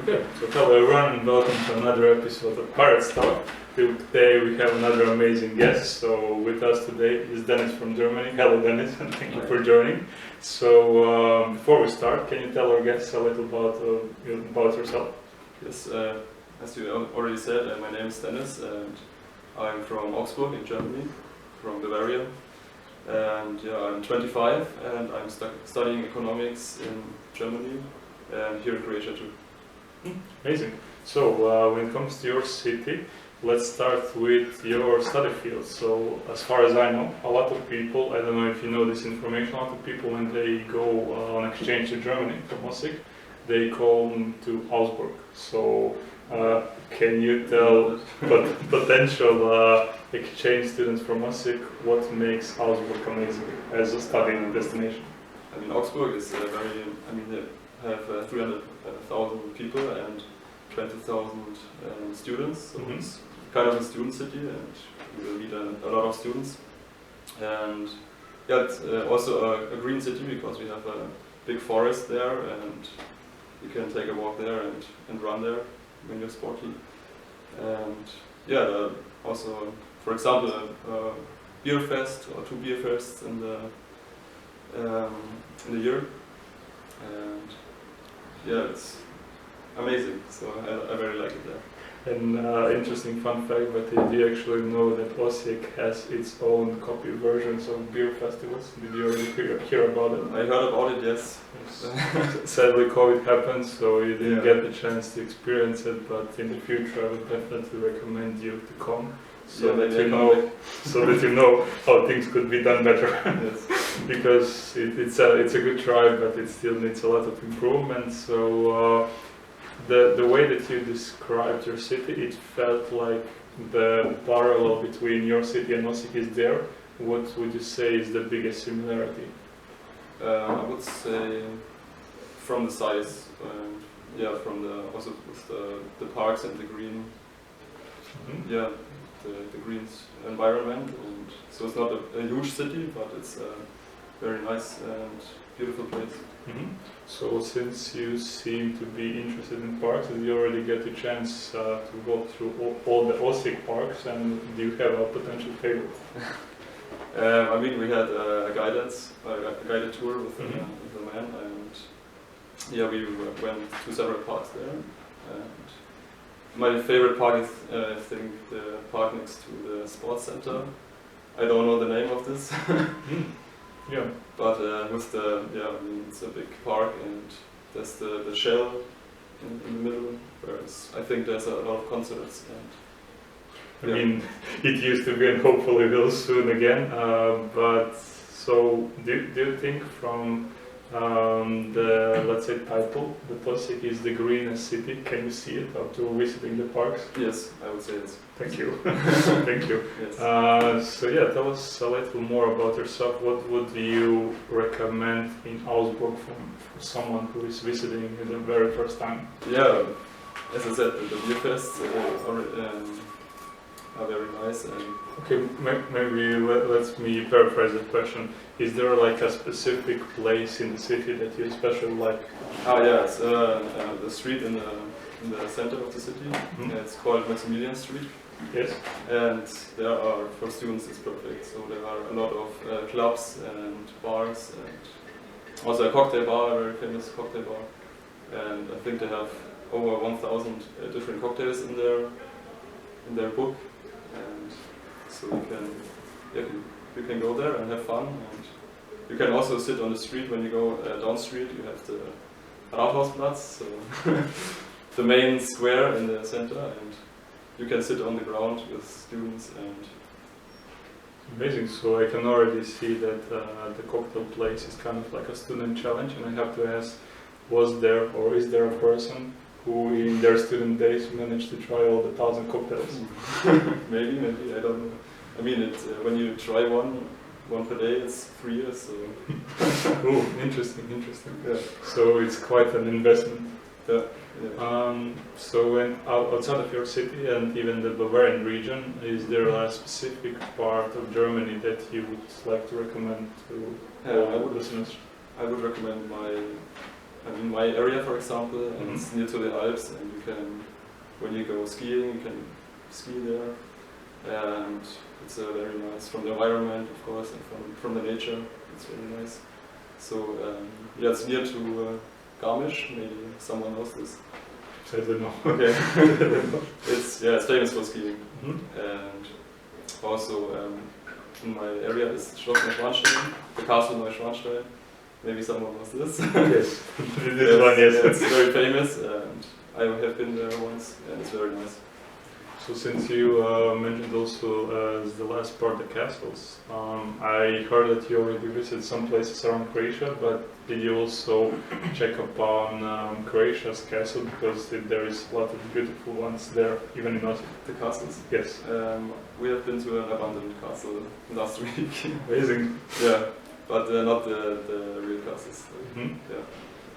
Okay, so hello everyone and welcome to another episode of PiRates Talk. Today we have another amazing guest. So with us today is Dennis from Germany. Hello Dennis, and thank you for joining. So before we start, can you tell our guests a little about yourself? Yes, as you already said, my name is Dennis and I'm from Augsburg in Germany, from Bavaria. And yeah, I'm 25 and I'm studying economics in Germany and here in Croatia too. Amazing. So when it comes to your city, let's start with your study field. So as far as I know, a lot of people, I don't know if you know this information, a lot of people when they go on exchange to Germany from Osijek, they come to Augsburg. So can you tell potential exchange students from Osijek what makes Augsburg amazing as a studying destination? I mean, Augsburg is they have 300,000 people and 20,000 students, so it's kind of a student city and you will meet a lot of students. And yeah, it's also a green city because we have a big forest there and you can take a walk there and run there when you're sporty. And yeah, also, for example, Beerfest or 2 Beerfests in the year. And yeah, it's amazing, so I very like it there. An interesting fun fact, but did you actually know that Osijek has its own copy versions of beer festivals? Did you already hear about it? I heard about it, yes. Sadly, COVID happened, so you didn't get the chance to experience it, but in the future I would definitely recommend you to come, so that you know how things could be done better. Yes. Because it's a good try, but it still needs a lot of improvement. So the way that you described your city, it felt like the parallel between your city and Osijek is there. What would you say is the biggest similarity? I would say from the size, from also with the parks and the green, the green environment. And so it's not a huge city, but it's a very nice and beautiful place. So since you seem to be interested in parks, did you already get the chance to go through all the Osijek parks, and do you have a potential favorite? We had a guided tour with the man, and yeah, we went to several parks there. And my favorite park is, I think, the park next to the sports center. I don't know the name of this. Yeah. But it's a big park and there's the shell in the middle, whereas I think there's a lot of concerts. And I mean, it used to be and hopefully will soon again. But so, do you think from the, let's say, title, that Osijek is the greenest city, can you see it after visiting the parks? Yes, I would say yes. Thank you. Thank you. Yes. So yeah, tell us a little more about yourself. What would you recommend in Augsburg for someone who is visiting it the very first time? Yeah, as I said, the Beerfests are very nice. And okay, maybe let me paraphrase the question. Is there like a specific place in the city that you especially like? It's the street in the center of the city. It's called Maximilian Street. Yes. And there are, for students, it's perfect. So there are a lot of clubs and bars, and also a cocktail bar, a very famous cocktail bar. And I think they have over 1,000 different cocktails in their book. And so you can go there and have fun. And you can also sit on the street when you go down street. You have the Rathausplatz, so the main square in the center, and you can sit on the ground with students. And amazing. So I can already see that the cocktail place is kind of like a student challenge, and I have to ask, was there or is there a person who in their student days managed to try all the 1,000 cocktails? maybe, I don't know. I mean, when you try one per day, it's 3 years. So. Oh, interesting. Yeah. So it's quite an investment. Yeah. So when outside of your city and even the Bavarian region, is there a specific part of Germany that you would like to recommend to listeners? I would recommend my I mean, my area, for example, and it's near to the Alps, and you can, when you go skiing, you can ski there, and it's very nice from the environment, of course, and from the nature. It's really nice. So yeah, it's near to Garmisch. Maybe someone knows this. I don't know. Okay. It's famous for skiing, and also in my area is Schloss Neuschwanstein, the castle Neuschwanstein. Maybe someone knows this. Yes, this one, yes. It's very famous, and I have been there once, and it's very nice. So since you mentioned also as the last part the castles, I heard that you already visited some places around Croatia, but did you also check upon Croatia's castle, because there is a lot of beautiful ones there, even in Osijek? The castles? Yes. We have been to an abandoned castle last week. Amazing. Yeah, but not the real castles. Yeah.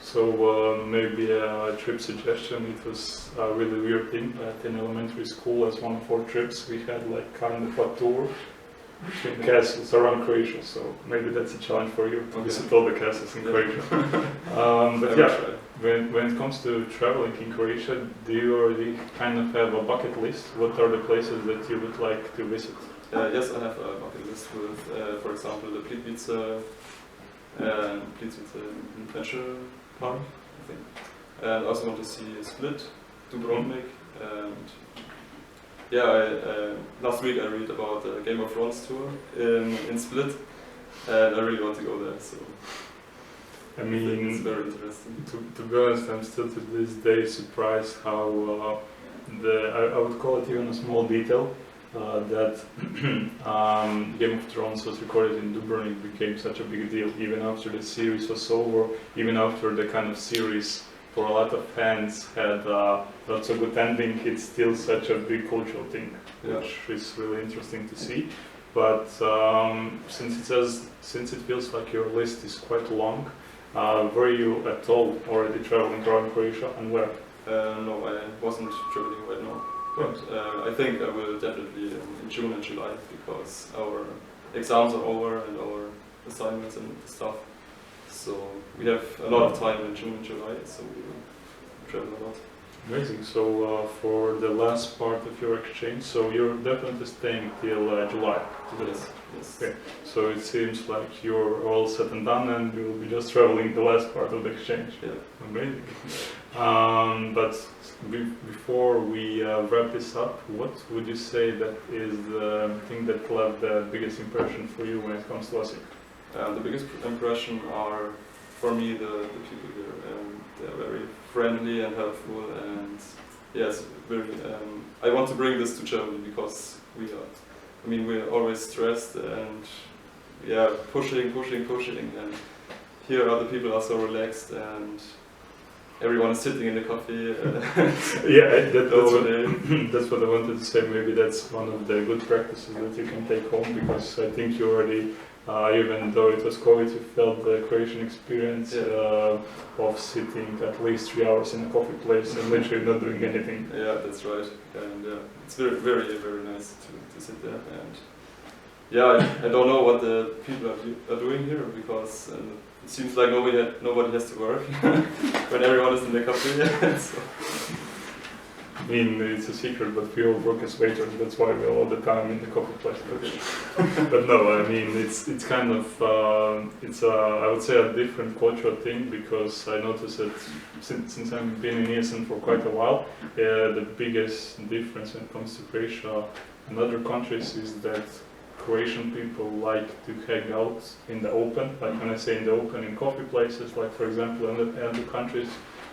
So maybe a trip suggestion. It was a really weird thing, but in elementary school, as one of our trips, we had like kind of a tour between castles around Croatia. So maybe that's a challenge for you to visit all the castles in Croatia. But yeah, when it comes to traveling in Croatia, do you already kind of have a bucket list? What are the places that you would like to visit? Yes, I have a bucket list with, for example, the PiRates Adventure Park, I think. And I also want to see Split, Dubrovnik, and yeah, last week I read about the Game of Thrones tour in Split, and I really want to go there. So I mean, it's very interesting. To be honest, I'm still to this day surprised how I would call it even a small detail. That Game of Thrones was recorded in Dubrovnik became such a big deal, even after the series was over, even after the kind of series for a lot of fans had not so good ending. It's still such a big cultural thing, which is really interesting to see. But since it feels like your list is quite long, were you at all already traveling around Croatia, and where? No, I wasn't traveling right now. But I think I will definitely in June and July, because our exams are over and our assignments and stuff. So we have a lot of time in June and July, so we will travel a lot. Amazing. So for the last part of your exchange, so you're definitely staying till July. Yes. Okay. So it seems like you're all set and done, and you'll be just traveling the last part of the exchange. Yeah. Amazing. But before we wrap this up, what would you say that is the thing that left the biggest impression for you when it comes to Osijek? The biggest impression are, for me, the people here. They're very friendly and helpful, and yes, very. I want to bring this to Germany, because we're always stressed and pushing, and here other people are so relaxed, and everyone is sitting in the coffee. That's what I wanted to say. Maybe that's one of the good practices that you can take home, because I think you already, even though it was COVID, you felt the Croatian experience of sitting at least 3 hours in a coffee place and literally not doing anything. Yeah, that's right. And it's very, very, very nice to sit there. And I don't know what the people are doing here, because it seems like nobody has to work when everyone is in the cafe. So. I mean, it's a secret, but we all work as waiters. That's why we're all the time in the coffee place. But no, I mean, it's kind of I would say a different cultural thing, because I noticed that since I've been in ESN for quite a while, the biggest difference when it comes to Croatia and other countries is that Croatian people like to hang out in the open. Like when I say in the open, in coffee places, like for example in other countries,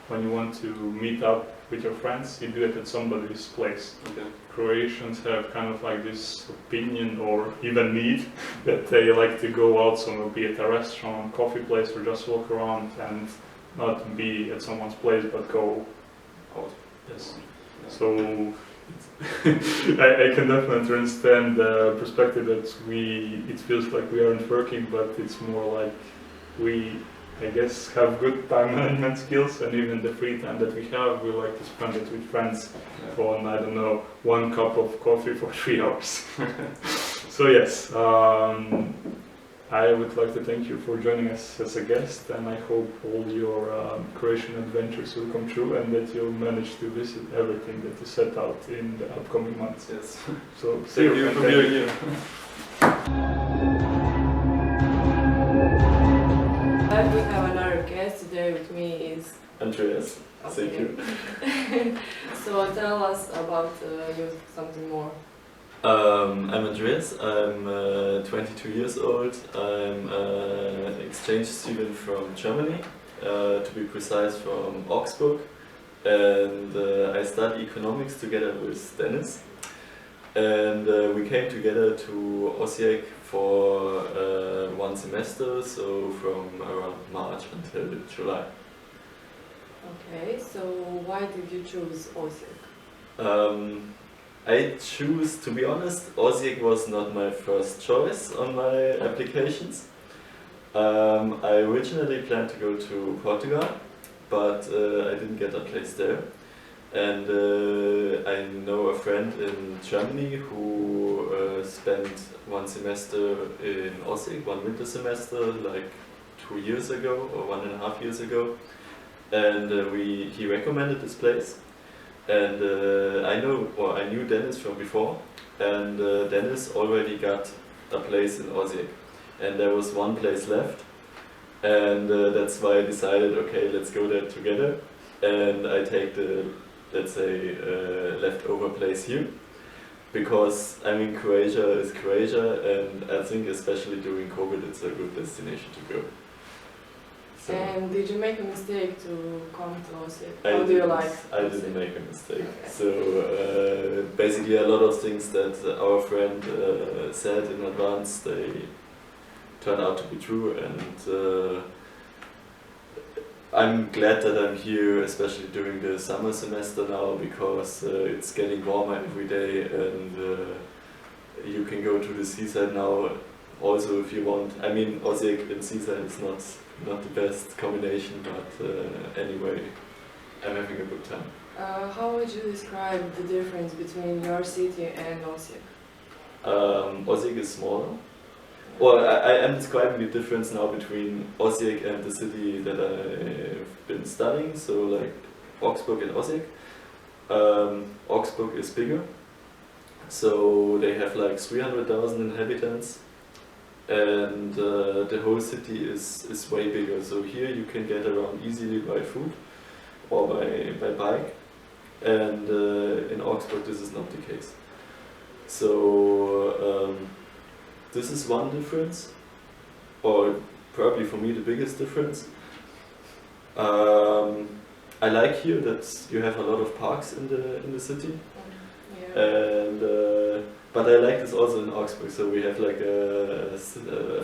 when you want to meet up with your friends, you do it at somebody's place. Okay. Croatians have kind of like this opinion or even need that they like to go out somewhere, be at a restaurant, coffee place, or just walk around and not be at someone's place but go out. Yes. So I can definitely understand the perspective that it feels like we aren't working, but it's more like we, I guess, have good time management skills, and even the free time that we have, we like to spend it with friends on, I don't know, 1 cup of coffee for 3 hours. So yes, I would like to thank you for joining us as a guest, and I hope all your Croatian adventures will come true and that you'll manage to visit everything that you set out in the upcoming months. Yes. So, Thank you for being here. We have another guest today with me is Andreas. Thank you. So tell us about you something more. I'm Andreas, I'm 22 years old, I'm an exchange student from Germany, to be precise from Augsburg, and I study economics together with Dennis, and we came together to Osijek for 1 semester, so from around March until July. Okay, so why did you choose Osijek? I choose, to be honest, Osijek was not my first choice on my applications. I originally planned to go to Portugal, but I didn't get a place there. And I know a friend in Germany who spent 1 semester in Osijek, 1 winter semester, like 2 years ago or 1.5 years ago. And he recommended this place. And I knew Dennis from before, and Dennis already got a place in Osijek, and there was 1 place left, and that's why I decided, okay, let's go there together, and I take the, let's say, leftover place here, because I mean Croatia is Croatia, and I think especially during COVID it's a good destination to go. So And did you make a mistake to come to Osijek? I How do you like didn't make a mistake. Okay. So basically a lot of things that our friend said in advance, they turned out to be true, and I'm glad that I'm here, especially during the summer semester now, because it's getting warmer every day, and you can go to the seaside now also if you want. I mean, Osijek and seaside is not the best combination, but anyway, I'm having a good time. How would you describe the difference between your city and Osijek? Osijek is smaller. Well, I am describing the difference now between Osijek and the city that I've been studying, so like Augsburg and Osijek. Augsburg is bigger, so they have like 300,000 inhabitants. And the whole city is way bigger, so here you can get around easily by foot or by bike, and in Augsburg this is not the case. So this is one difference, or probably for me the biggest difference. I like here that you have a lot of parks in the city, Yeah. and but I like this also in Augsburg, so we have like a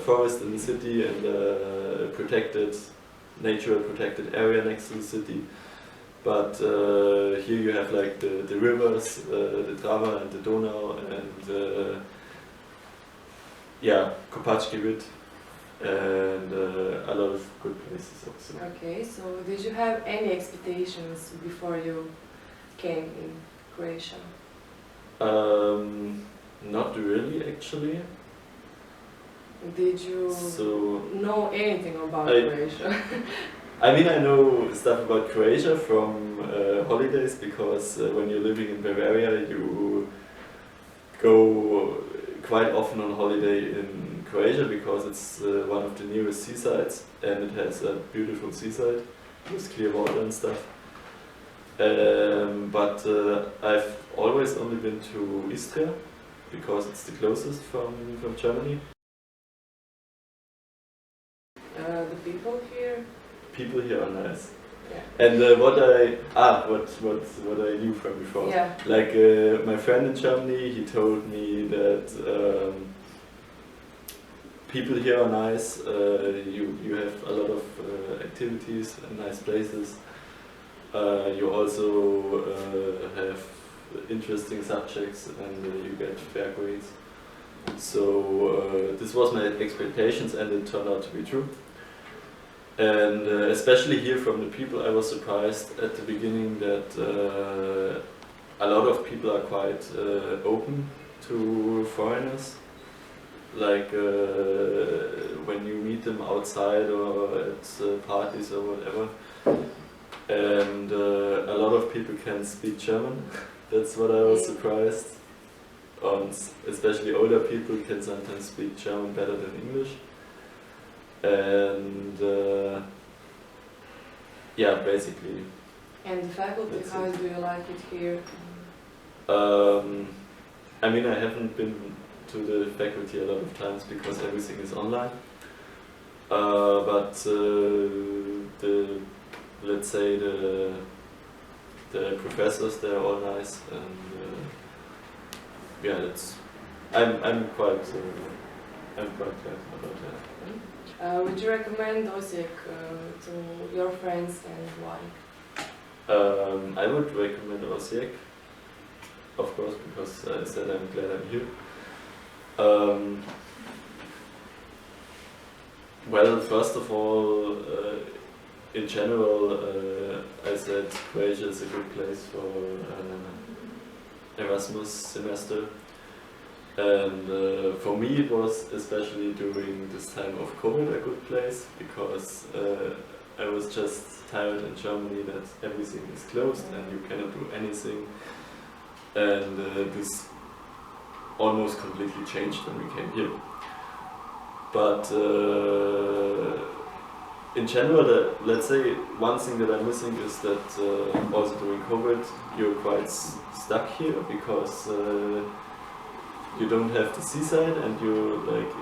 forest in the city and a natural protected area next to the city. But here you have like the rivers, the Drava and the Donau, and Kopacki, and a lot of good places also. Okay, so did you have any expectations before you came in Croatia? Not really, actually. Did you know anything about Croatia? I mean, I know stuff about Croatia from holidays, because when you're living in Bavaria, you go quite often on holiday in Croatia, because it's one of the nearest seasides, and it has a beautiful seaside with clear water and stuff. But I've always only been to Istria, because it's the closest from Germany. The people here? People here are nice. Yeah. And what I knew from before. Yeah. Like my friend in Germany, he told me that people here are nice. You have a lot of activities and nice places. You also have interesting subjects, and you get fair grades. So this was my expectations, and it turned out to be true. And especially here from the people, I was surprised at the beginning that a lot of people are quite open to foreigners. like when you meet them outside or at parties or whatever. And a lot of people can speak German. That's what I was surprised. Especially older people can sometimes speak German better than English. And yeah, basically. And the faculty, how do you like it here? I mean, I haven't been to the faculty a lot of times because everything is online. But let's say the professors, they're all nice, and yeah, I'm quite glad about that. Would you recommend Osijek to your friends, and why? I would recommend Osijek, of course, because I said I'm glad I'm here. Well, first of all, in general, I said Croatia is a good place for Erasmus semester. And for me it was, especially during this time of COVID, a good place, because I was just tired in Germany that everything is closed and you cannot do anything. And this almost completely changed when we came here. But in general, let's say one thing that I'm missing is that also during COVID you're quite stuck here, because you don't have the seaside and you're like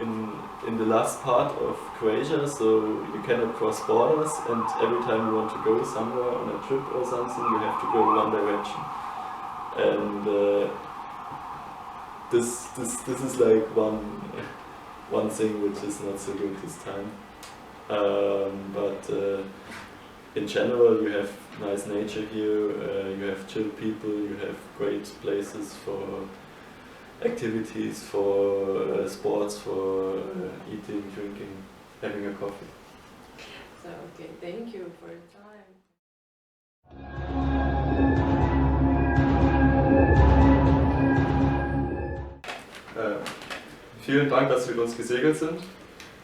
in the last part of Croatia, so you cannot cross borders, and every time you want to go somewhere on a trip or something, you have to go one direction. And this is like one thing which is not so good this time. But in general, you have nice nature here, you have chill people, you have great places for activities, for sports, for eating, drinking, having a coffee. So, okay, thank you for your time. Vielen Dank, dass Sie mit uns gesegelt sind.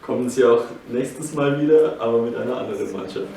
Kommen Sie auch nächstes Mal wieder, aber mit einer anderen Mannschaft.